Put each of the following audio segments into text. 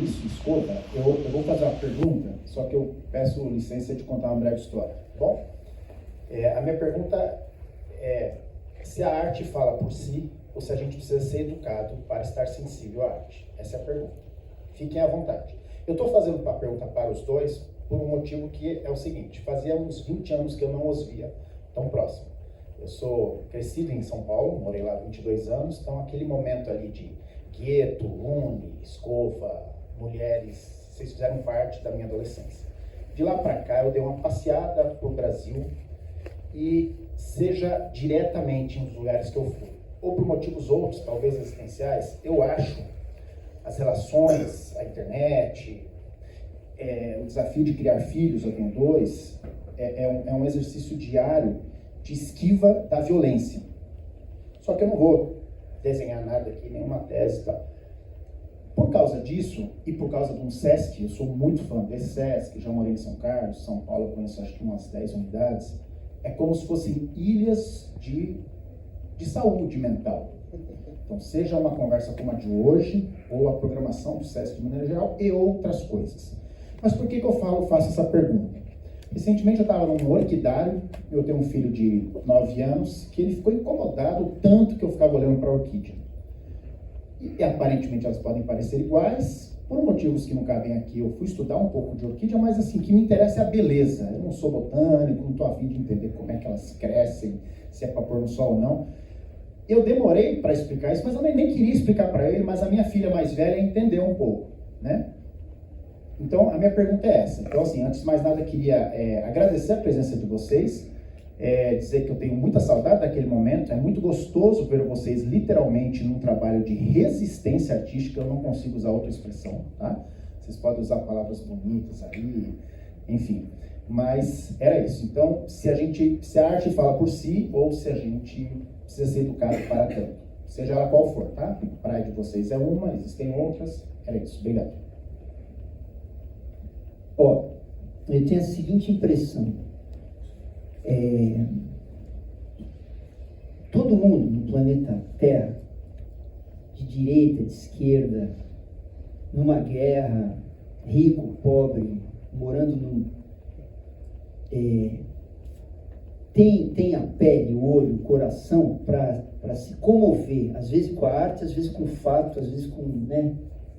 isso, escuta, eu vou fazer uma pergunta, só que eu peço licença de contar uma breve história, tá bom? A minha pergunta é se a arte fala por si ou se a gente precisa ser educado para estar sensível à arte. Essa é a pergunta. Fiquem à vontade. Eu estou fazendo a pergunta para os dois por um motivo que é o seguinte: fazia uns 20 anos que eu não os via tão próximo. Eu sou crescido em São Paulo, morei lá 22 anos, então aquele momento ali de gueto, Uni, escova, mulheres, vocês fizeram parte da minha adolescência. De lá para cá eu dei uma passeada pro Brasil e seja diretamente nos lugares que eu fui, ou por motivos outros, talvez existenciais, eu acho as relações, a internet, o desafio de criar filhos, eu tenho dois, é um exercício diário de esquiva da violência. Só que eu não vou desenhar nada aqui, nenhuma tese e tal. Por causa disso, e por causa de um SESC, eu sou muito fã desse SESC, já morei em São Carlos, São Paulo, eu conheço acho que umas 10 unidades, é como se fossem ilhas de saúde mental. Então, seja uma conversa como a de hoje, ou a programação do SESC de maneira geral, e outras coisas. Mas por que eu faço essa pergunta? Recentemente eu estava num orquidário, eu tenho um filho de 9 anos, que ele ficou incomodado tanto que eu ficava olhando para a orquídea. E aparentemente elas podem parecer iguais, por motivos que não cabem aqui, eu fui estudar um pouco de orquídea, mas assim, o que me interessa é a beleza. Eu não sou botânico, não estou a fim de entender como é que elas crescem, se é para pôr no sol ou não. Eu demorei para explicar isso, mas eu nem queria explicar para ele, mas a minha filha mais velha entendeu um pouco, né? Então, a minha pergunta é essa. Então, assim, antes de mais nada, eu queria agradecer a presença de vocês, dizer que eu tenho muita saudade daquele momento. É muito gostoso ver vocês literalmente num trabalho de resistência artística. Eu não consigo usar outra expressão, tá? Vocês podem usar palavras bonitas aí, enfim. Mas era isso. Então, se a arte fala por si ou se a gente precisa ser educado para tanto. Seja ela qual for, tá? A praia de vocês é uma, existem outras. Era isso. Obrigado. Eu tenho a seguinte impressão. Todo mundo no planeta Terra, de direita, de esquerda, numa guerra, rico, pobre, morando tem a pele, o olho, o coração para se comover, às vezes com a arte, às vezes com o fato, às vezes com, né?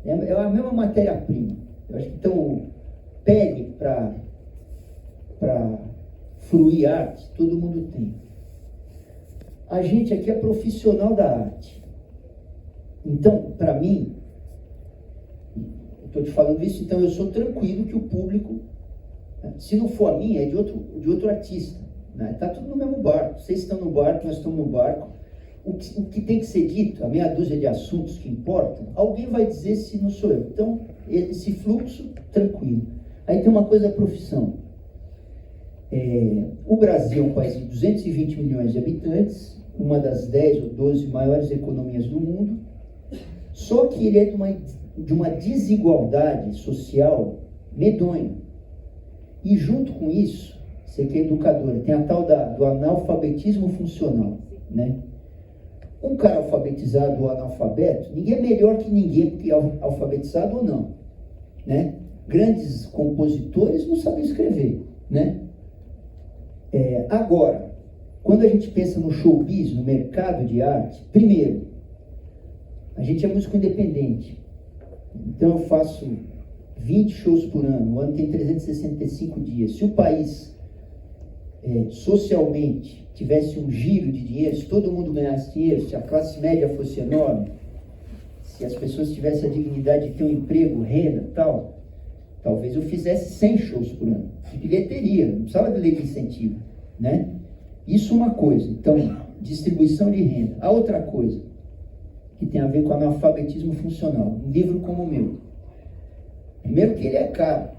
É a mesma matéria-prima. Eu acho que então pele para fruir arte, todo mundo tem. A gente aqui é profissional da arte. Então, para mim, estou te falando isso, então eu sou tranquilo que o público, né, se não for a minha, é de outro artista. Está tudo no mesmo barco. Vocês estão no barco, nós estamos no barco. O que tem que ser dito, a meia dúzia de assuntos que importam, alguém vai dizer se não sou eu. Então, esse fluxo, tranquilo. Aí tem uma coisa da profissão. O Brasil é um país de 220 milhões de habitantes, uma das 10 ou 12 maiores economias do mundo, só que ele é de uma desigualdade social medonha. E junto com isso, você que é educadora, tem a tal do analfabetismo funcional, né? Um cara alfabetizado ou analfabeto, ninguém é melhor que ninguém porque é alfabetizado ou não, né? Grandes compositores não sabem escrever, né? Agora, quando a gente pensa no showbiz, no mercado de arte, primeiro, a gente é músico independente. Então eu faço 20 shows por ano, o ano tem 365 dias. Se o país socialmente tivesse um giro de dinheiro, se todo mundo ganhasse dinheiro, se a classe média fosse enorme, se as pessoas tivessem a dignidade de ter um emprego, renda, tal, talvez eu fizesse 100 shows por ano, de bilheteria, não precisava de lei de incentivo, né? Isso uma coisa. Então, distribuição de renda. A outra coisa, que tem a ver com analfabetismo funcional, um livro como o meu. Primeiro que ele é caro.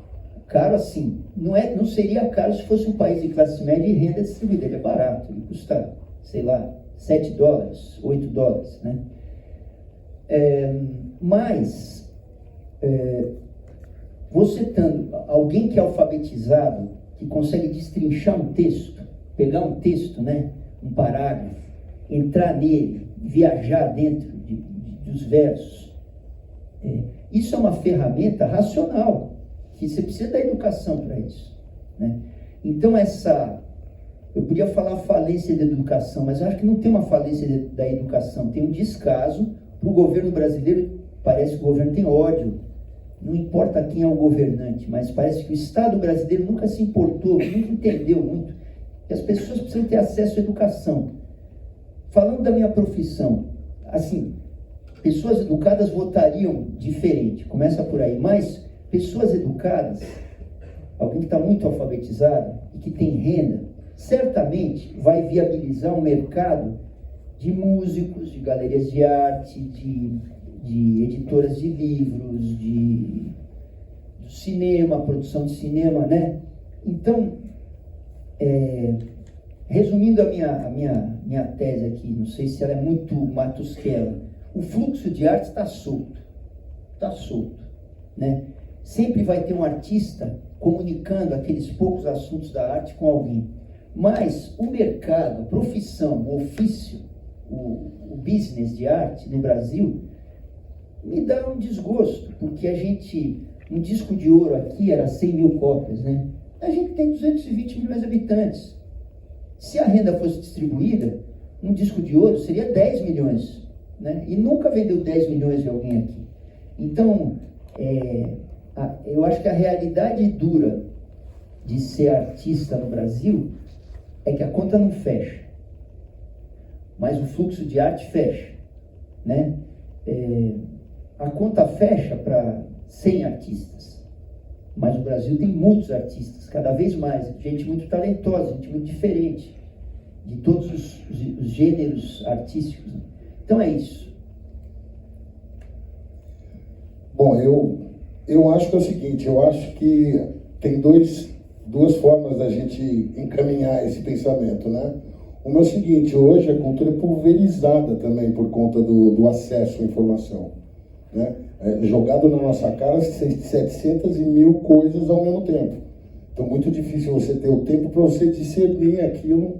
Caro assim, não seria caro se fosse um país de classe média e renda distribuída. Ele é barato, ele custa, sei lá, $7, $8, né? Mas você tendo alguém que é alfabetizado, que consegue destrinchar um texto, pegar um texto, né, um parágrafo, entrar nele, viajar dentro dos versos, Isso é uma ferramenta racional, que você precisa da educação para isso, né? Então eu podia falar falência da educação, mas eu acho que não tem uma falência da educação, tem um descaso para o governo brasileiro. Parece que o governo tem ódio, não importa quem é o governante, mas parece que o Estado brasileiro nunca se importou, nunca entendeu muito, que as pessoas precisam ter acesso à educação. Falando da minha profissão, assim, pessoas educadas votariam diferente, começa por aí, mas pessoas educadas, alguém que está muito alfabetizado e que tem renda, certamente vai viabilizar um mercado de músicos, de galerias de arte, de editoras de livros, de cinema, produção de cinema, né? Então, resumindo a minha tese aqui, não sei se ela é muito matusquela, o fluxo de arte está solto, né? Sempre vai ter um artista comunicando aqueles poucos assuntos da arte com alguém, mas o mercado, a profissão, o ofício, o business de arte no Brasil me dá um desgosto, porque um disco de ouro aqui era 100 mil cópias, né? A gente tem 220 milhões de habitantes. Se a renda fosse distribuída, um disco de ouro seria 10 milhões, né? E nunca vendeu 10 milhões de alguém aqui. Então, eu acho que a realidade dura de ser artista no Brasil é que a conta não fecha, mas o fluxo de arte fecha, né? A conta fecha para 100 artistas, mas o Brasil tem muitos artistas, cada vez mais, gente muito talentosa, gente muito diferente, de todos os gêneros artísticos, né? Então é isso. Bom, eu acho que é o seguinte, eu acho que tem duas formas da gente encaminhar esse pensamento, né? Uma é o seguinte, hoje a cultura é pulverizada também por conta do acesso à informação, né? Jogado na nossa cara 700 e mil coisas ao mesmo tempo. Então, muito difícil você ter o tempo para você discernir aquilo,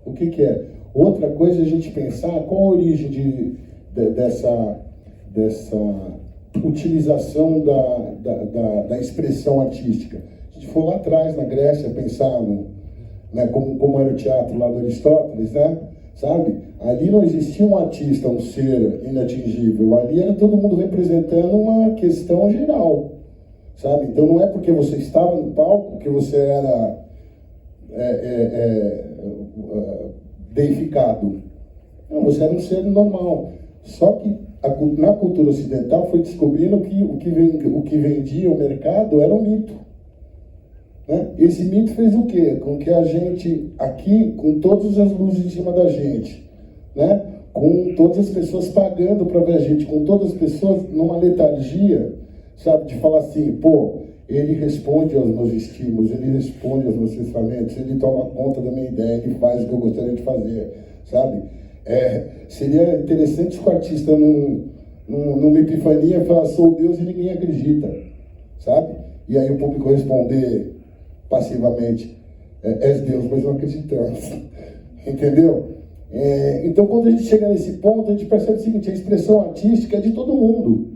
o que é. Outra coisa é a gente pensar qual a origem dessa utilização da expressão artística. Se a gente for lá atrás, na Grécia, pensar né, como era o teatro lá do Aristóteles, né? Sabe? Ali não existia um artista, um ser inatingível. Ali era todo mundo representando uma questão geral, sabe? Então não é porque você estava no palco que você era deificado. Não, você era um ser normal. Só que na cultura ocidental foi descobrindo que o que vendia o mercado era um mito. Né? Esse mito fez o quê? Com que a gente, aqui, com todas as luzes em cima da gente, né? Com todas as pessoas pagando para ver a gente, com todas as pessoas numa letargia, sabe? De falar assim, pô, ele responde aos meus estímulos, ele responde aos meus pensamentos, ele toma conta da minha ideia, ele faz o que eu gostaria de fazer, sabe? Seria interessante se o artista numa epifania falar, sou Deus e ninguém acredita, sabe? E aí o público responder passivamente, és Deus, mas não acreditamos. Entendeu? Então, quando a gente chega nesse ponto, a gente percebe o seguinte, a expressão artística é de todo mundo.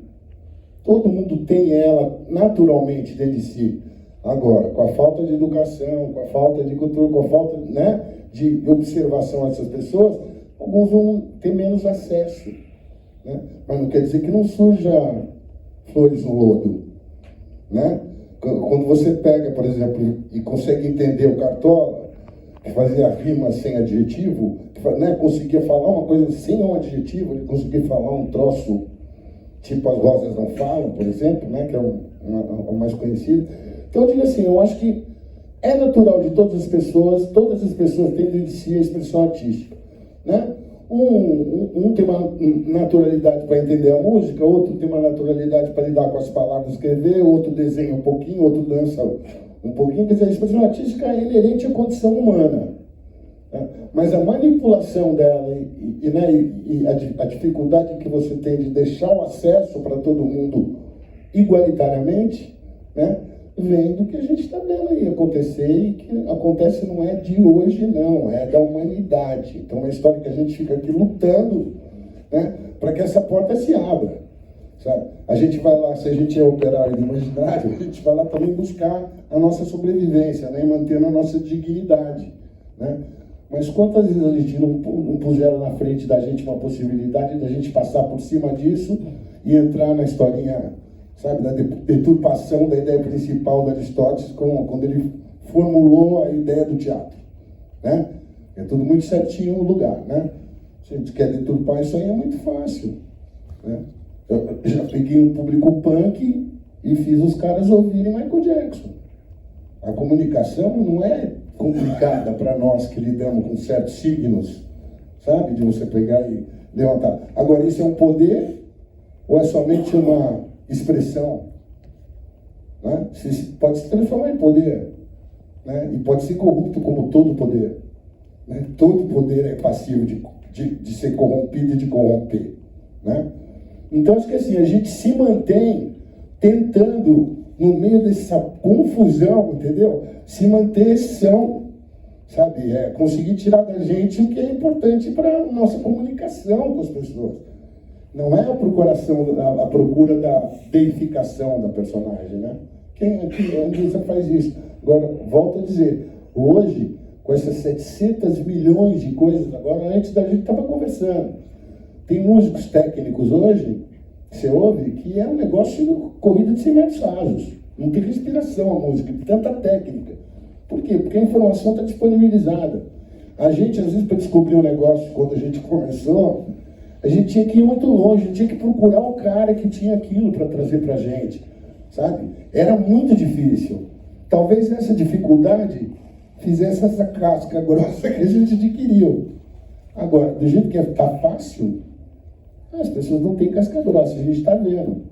Todo mundo tem ela naturalmente dentro de si. Agora, com a falta de educação, com a falta de cultura, com a falta, né, de observação dessas pessoas, alguns vão ter menos acesso. Né? Mas não quer dizer que não surja flores no lodo. Né? Quando você pega, por exemplo, e consegue entender o Cartola, que fazia rima sem adjetivo, né, conseguia falar uma coisa sem um adjetivo, ele conseguia falar um troço tipo As Rosas Não Falam, por exemplo, né, que é o mais conhecido. Então eu digo assim, eu acho que é natural de todas as pessoas têm dentro de si a expressão artística. Né? Um tem uma naturalidade para entender a música, outro tem uma naturalidade para lidar com as palavras, escrever, outro desenha um pouquinho, outro dança um pouquinho. Quer dizer, a expressão artística é inerente à condição humana. Né? Mas a manipulação dela e a dificuldade que você tem de deixar o acesso para todo mundo igualitariamente, né, vem do que a gente está vendo aí acontecer, e que acontece não é de hoje, não, é da humanidade. Então é uma história que a gente fica aqui lutando, né, para que essa porta se abra. sabe? A gente vai lá, se a gente é operário do imaginário, a gente vai lá também buscar a nossa sobrevivência, né? E mantendo a nossa dignidade, né? Mas quantas vezes a gente não puseram na frente da gente uma possibilidade da gente passar por cima disso e entrar na historinha, sabe, da deturpação da ideia principal de Aristóteles, quando ele formulou a ideia do teatro, né? É tudo muito certinho no lugar, né? Se a gente quer deturpar isso aí é muito fácil, né? Eu já peguei um público punk e fiz os caras ouvirem Michael Jackson. A comunicação não é complicada para nós que lidamos com certos signos, sabe? De você pegar e levantar. Agora, isso é um poder ou é somente uma expressão? Né? Pode se transformar em poder, né? E pode ser corrupto como todo poder. Né? Todo poder é passivo de ser corrompido e de corromper, né? Então, acho que assim, a gente se mantém tentando, no meio dessa confusão, entendeu? Se manter são, sabe? Conseguir tirar da gente o que é importante para a nossa comunicação com as pessoas. Não é a procura da deificação da personagem, né? A indústria faz isso. Agora, volto a dizer, hoje, com essas 700 milhões de coisas, agora, antes da gente estava conversando, tem músicos técnicos hoje, que você ouve, que é um negócio de corrida de 100 metros rasos. Não tem respiração a música, tem tanta técnica. Por quê? Porque a informação está disponibilizada. A gente, às vezes, para descobrir um negócio, quando a gente começou, a gente tinha que ir muito longe, a gente tinha que procurar o cara que tinha aquilo para trazer para a gente, sabe? Era muito difícil. Talvez essa dificuldade fizesse essa casca grossa que a gente adquiriu. Agora, do jeito que está fácil, as pessoas não têm casca grossa, a gente está vendo,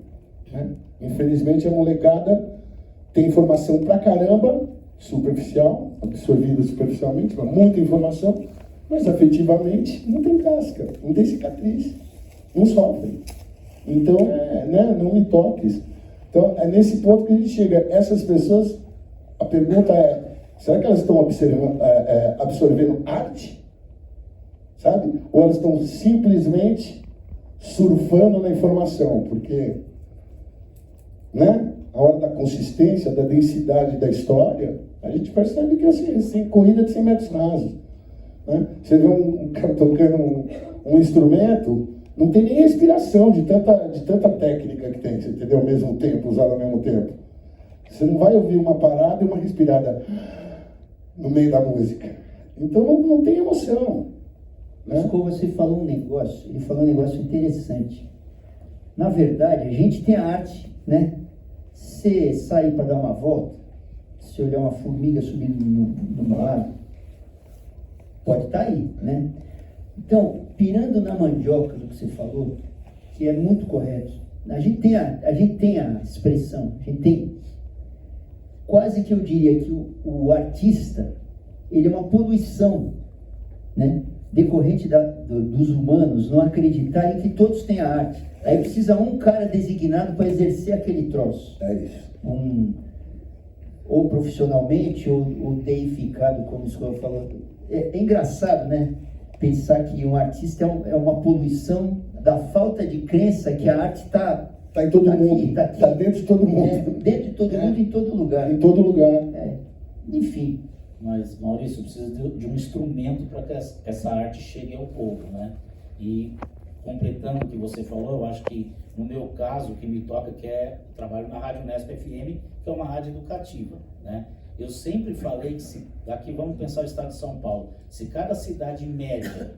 né? Infelizmente, a molecada tem informação pra caramba, superficial, absorvida superficialmente, muita informação, mas afetivamente não tem casca, não tem cicatriz, não sofre. Então, né, não me toques. Então, é nesse ponto que a gente chega. Essas pessoas, a pergunta é, será que elas estão absorvendo arte? Sabe? Ou elas estão simplesmente surfando na informação? Porque, né, a hora da consistência, da densidade da história, a gente percebe que assim, corrida de 100 metros rasos. Né? Você vê um cara tocando um instrumento, não tem nem respiração de tanta técnica que tem, você entendeu? Ao mesmo tempo, usada ao mesmo tempo. Você não vai ouvir uma parada e uma respirada no meio da música. Então não tem emoção. Né? Mas como você falou um negócio, ele falou um negócio interessante. Na verdade, a gente tem a arte, né? Se sair para dar uma volta, se olhar uma formiga subindo numa árvore, pode estar aí, né? Então, pirando na mandioca do que você falou, que é muito correto, a gente tem a expressão, a gente tem, quase que eu diria que o artista, ele é uma poluição, né? Decorrente dos humanos não acreditarem que todos têm a arte. Aí precisa um cara designado para exercer aquele troço. É isso. Ou profissionalmente, ou deificado, como o senhor falou. É engraçado, né? Pensar que um artista é uma poluição da falta de crença que a arte está em todo mundo. Está dentro de todo mundo. Dentro de todo mundo, em todo lugar. Em todo lugar. Enfim. Mas, Maurício, precisa de um instrumento para que essa arte chegue ao povo, né? E, completando o que você falou, eu acho que, no meu caso, o que me toca que é o trabalho na Rádio Unesp FM, que é uma rádio educativa, né? Eu sempre falei que, aqui vamos pensar o estado de São Paulo, se cada cidade média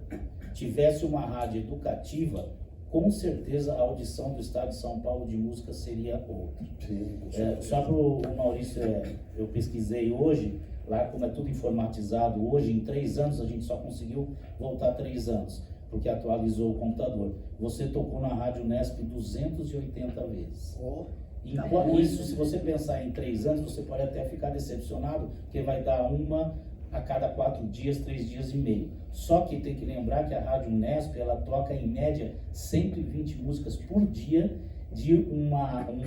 tivesse uma rádio educativa, com certeza a audição do estado de São Paulo de música seria outra. Sim, só para o Maurício, eu pesquisei hoje, lá como é tudo informatizado, hoje em 3 anos a gente só conseguiu voltar 3 anos, porque atualizou o computador. Você tocou na Rádio Unesp 280 vezes. Enquanto isso, se você pensar em 3 anos, você pode até ficar decepcionado, porque vai dar uma a cada 4 dias, 3 dias e meio. Só que tem que lembrar que a Rádio Unesp, ela toca em média 120 músicas por dia, de um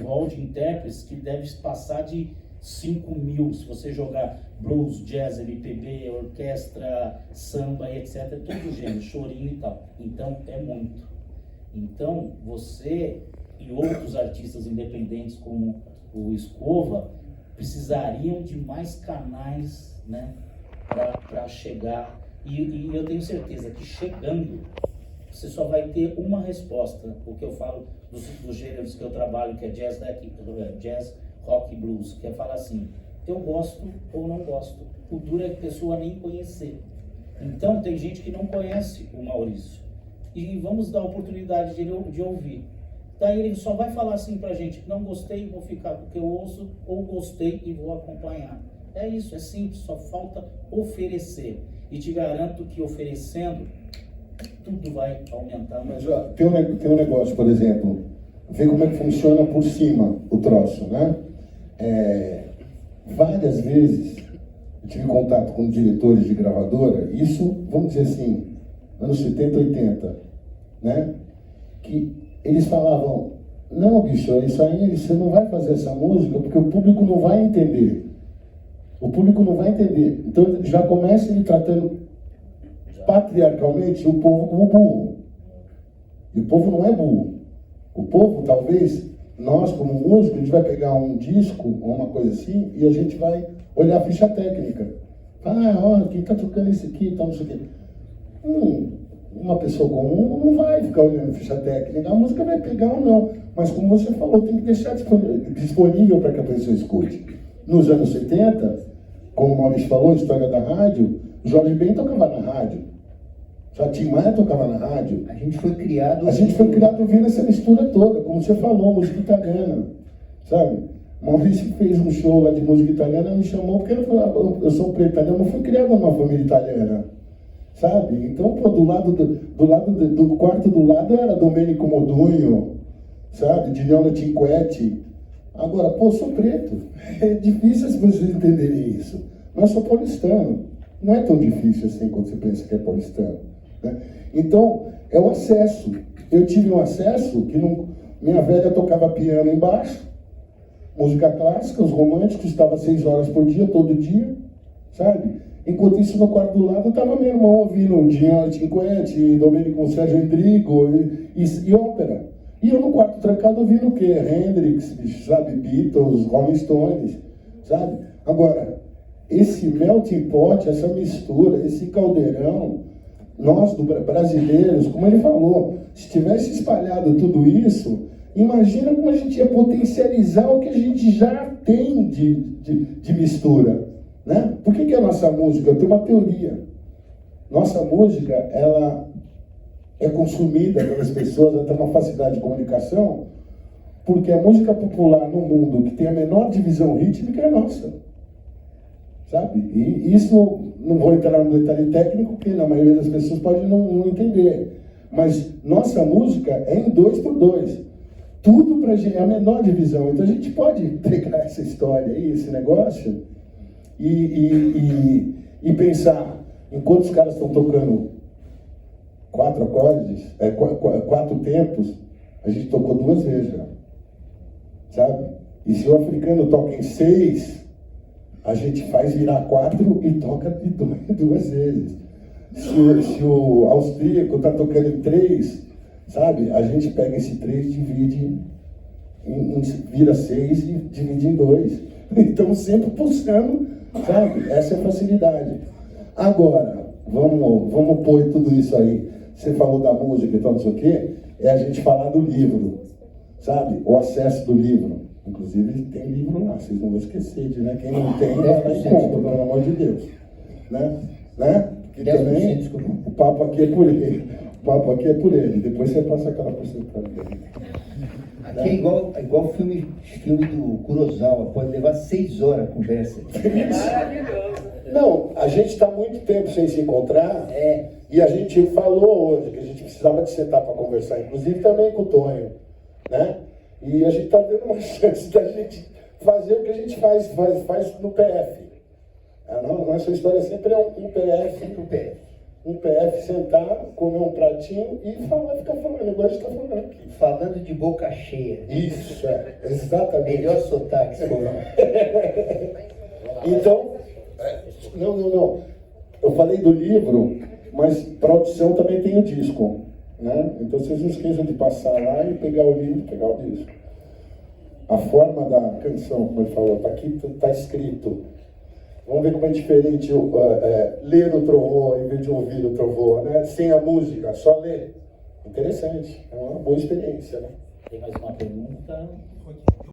rol de intérpretes que deve passar de 5.000, se você jogar blues, jazz, MPB, orquestra, samba, etc, todo gênero, chorinho e tal. Então, é muito. Então, você e outros artistas independentes como o Escova precisariam de mais canais, né, para chegar. E eu tenho certeza que chegando, você só vai ter uma resposta. O que eu falo dos gêneros que eu trabalho, que é jazz, rock e blues, que é falar assim, eu gosto ou não gosto. O duro é a pessoa nem conhecer. Então tem gente que não conhece o Maurício. E vamos dar a oportunidade de ouvir. Daí ele só vai falar assim pra gente, não gostei, vou ficar com o que eu ouço, ou gostei e vou acompanhar. É isso, é simples, só falta oferecer. E te garanto que oferecendo, tudo vai aumentar. Mas ó, tem um negócio, por exemplo, vê como é que funciona por cima o troço, né? Várias vezes eu tive contato com diretores de gravadora, isso, vamos dizer assim, anos 70, 80, né? Que eles falavam, não, bicho, isso aí você não vai fazer essa música porque o público não vai entender. O público não vai entender. Então já começa ele tratando patriarcalmente o povo como burro. E o povo não é burro. O povo, talvez, nós como músicos, a gente vai pegar um disco ou uma coisa assim e a gente vai olhar a ficha técnica. Ó, quem tá tocando isso aqui, tá não sei o quê. Uma pessoa comum não vai ficar olhando a ficha técnica, a música vai pegar ou não. Mas como você falou, tem que deixar disponível para que a pessoa escute. Nos anos 70, como o Maurício falou, história da rádio, Jorge Ben tocava na rádio. Já Tim Maia tocava na rádio. A gente foi criado ouvindo essa mistura toda, como você falou, música italiana, sabe? Maurício fez um show lá de música italiana, me chamou porque ele falou, eu sou preto italiano, não fui criado numa família italiana, sabe? Então, pô, do quarto do lado era Domenico Modugno, sabe? Giuliano Cinquetti. Agora, pô, eu sou preto. É difícil as pessoas entenderem isso. Mas eu sou paulistano. Não é tão difícil assim quando você pensa que é paulistano, né? Então, é o acesso. Eu tive um acesso que minha velha tocava piano embaixo, música clássica, os românticos, estava 6 horas por dia, todo dia, sabe? Enquanto isso, no quarto do lado, estava meu irmão ouvindo Giuliano Cinquetti, Domenico Sérgio Endrigo e ópera. E eu no quarto trancado ouvindo o quê? Hendrix, sabe? Beatles, Rolling Stones, sabe? Agora, esse melting pot, essa mistura, esse caldeirão, nós brasileiros, como ele falou, se tivesse espalhado tudo isso, imagina como a gente ia potencializar o que a gente já tem de mistura, né? Por que a nossa música? Eu tenho uma teoria. Nossa música, ela é consumida pelas pessoas, ela tem uma facilidade de comunicação, porque a música popular no mundo que tem a menor divisão rítmica é nossa, sabe? E isso, não vou entrar no detalhe técnico, porque na maioria das pessoas pode não entender, mas nossa música é em 2x2, tudo pra gente, é a menor divisão, então a gente pode pegar essa história aí, esse negócio, e pensar, enquanto os caras estão tocando 4 acordes, 4 tempos, a gente tocou 2 vezes já, sabe? E se o africano toca em 6, a gente faz virar 4 e toca de 2 vezes. Se o austríaco está tocando em 3, sabe? A gente pega esse 3 e divide, vira 6 e divide em 2. Então sempre pulsando, sabe? Essa é a facilidade. Agora, vamos pôr tudo isso aí. Você falou da música e tal, não sei o quê, é a gente falar do livro, sabe? O acesso do livro. Inclusive, tem livro lá, vocês não vão esquecer de, né? Quem não tem, vai lá e compra, pelo amor de Deus. Né? Porque também, o papo aqui é por ele. O papo aqui é por ele. Depois você passa aquela porcentagem dele. Aqui é igual filme do Kurosawa, pode levar 6 horas a conversa. Maravilhoso. Não, a gente está muito tempo sem se encontrar, e a gente falou hoje que a gente precisava de sentar para conversar, inclusive também com o Tonho, né? E a gente está dando uma chance da gente fazer o que a gente faz no PF. Nossa história sempre é um PF. Um PF sentar, comer um pratinho e ficar falando, igual a gente está falando aqui. Falando de boca cheia. Isso, exatamente. Melhor sotaque, Então, não. Eu falei do livro, mas para audição também tem o disco. né? Então vocês não esqueçam de passar lá e pegar o livro e pegar o disco. A forma da canção, como ele falou, tá aqui, tá escrito. Vamos ver como é diferente ler o Trovô em vez de ouvir o Trovô, né? Sem a música, só ler. Interessante, é uma boa experiência, né? Tem mais uma pergunta?